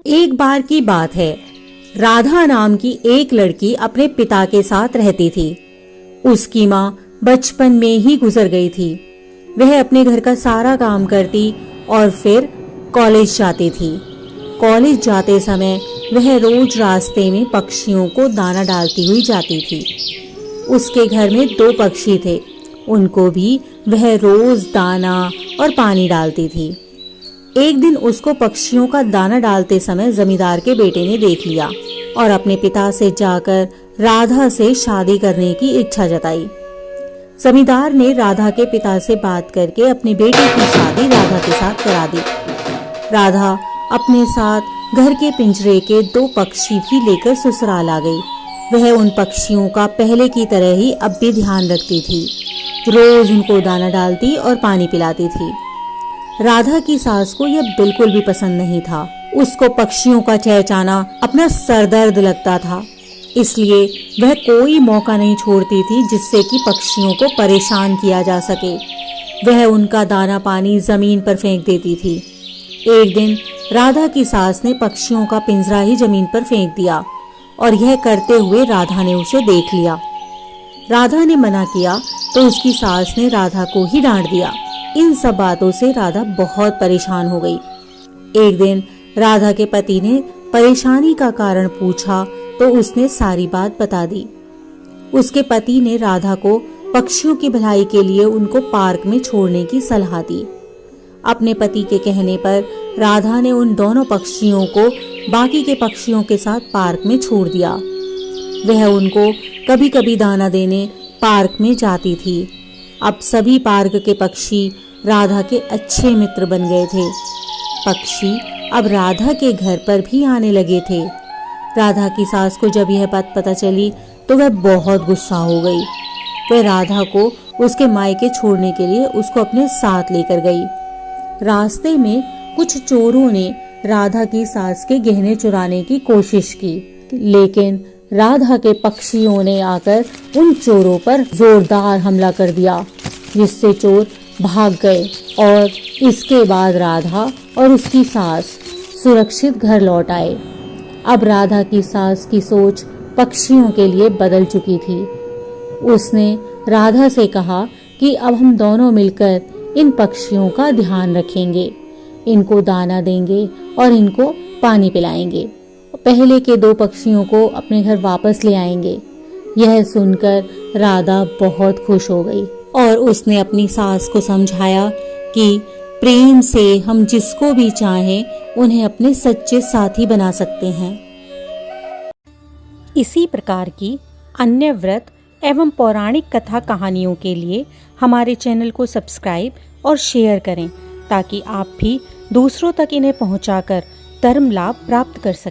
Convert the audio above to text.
एक बार की बात है। राधा नाम की एक लड़की अपने पिता के साथ रहती थी। उसकी माँ बचपन में ही गुजर गई थी। वह अपने घर का सारा काम करती और फिर कॉलेज जाती थी। कॉलेज जाते समय वह रोज रास्ते में पक्षियों को दाना डालती हुई जाती थी। उसके घर में 2 पक्षी थे। उनको भी वह रोज दाना और पानी डालती थी। एक दिन उसको पक्षियों का दाना डालते समय जमींदार के बेटे ने देख लिया और अपने पिता से जाकर राधा से शादी करने की इच्छा जताई। जमींदार ने राधा के पिता से बात करके अपने बेटे की शादी राधा के साथ करा दी। राधा अपने साथ घर के पिंजरे के 2 पक्षी भी लेकर ससुराल आ गई। वह उन पक्षियों का पहले की तरह ही अब भी ध्यान रखती थी। रोज उनको दाना डालती और पानी पिलाती थी। राधा की सास को यह बिल्कुल भी पसंद नहीं था। उसको पक्षियों का चहचहाना अपना सरदर्द लगता था, इसलिए वह कोई मौका नहीं छोड़ती थी जिससे कि पक्षियों को परेशान किया जा सके। वह उनका दाना पानी जमीन पर फेंक देती थी। एक दिन राधा की सास ने पक्षियों का पिंजरा ही जमीन पर फेंक दिया और यह करते हुए राधा ने उसे देख लिया। राधा ने मना किया तो उसकी सास ने राधा को ही डांट दिया। इन सब बातों से राधा बहुत परेशान हो गई। एक दिन राधा के पति ने परेशानी का कारण पूछा तो उसने सारी बात बता दी। उसके पति ने राधा को पक्षियों की भलाई के लिए उनको पार्क में छोड़ने की सलाह दी। अपने पति के कहने पर राधा ने उन दोनों पक्षियों को बाकी के पक्षियों के साथ पार्क में छोड़ दिया। वह उनको कभी कभी दाना देने पार्क में जाती थी। अब सभी पार्क के पक्षी राधा के अच्छे मित्र बन गए थे। पक्षी अब राधा के घर पर भी आने लगे थे। राधा की सास को जब यह बात पता चली तो वह बहुत गुस्सा हो गई। वह राधा को उसके मायके छोड़ने के लिए उसको अपने साथ लेकर गई। रास्ते में कुछ चोरों ने राधा की सास के गहने चुराने की कोशिश की, लेकिन राधा के पक्षियों ने आकर उन चोरों पर जोरदार हमला कर दिया, जिससे चोर भाग गए और इसके बाद राधा और उसकी सास सुरक्षित घर लौट आए। अब राधा की सास की सोच पक्षियों के लिए बदल चुकी थी। उसने राधा से कहा कि अब हम दोनों मिलकर इन पक्षियों का ध्यान रखेंगे, इनको दाना देंगे और इनको पानी पिलाएंगे। पहले के 2 पक्षियों को अपने घर वापस ले आएंगे। यह सुनकर राधा बहुत खुश हो गई और उसने अपनी सास को समझाया कि प्रेम से हम जिसको भी चाहें उन्हें अपने सच्चे साथी बना सकते हैं। इसी प्रकार की अन्य व्रत एवं पौराणिक कथा कहानियों के लिए हमारे चैनल को सब्सक्राइब और शेयर करें, ताकि आप भी दूसरों तक इन्हें पहुंचाकर धर्म लाभ प्राप्त कर सकें।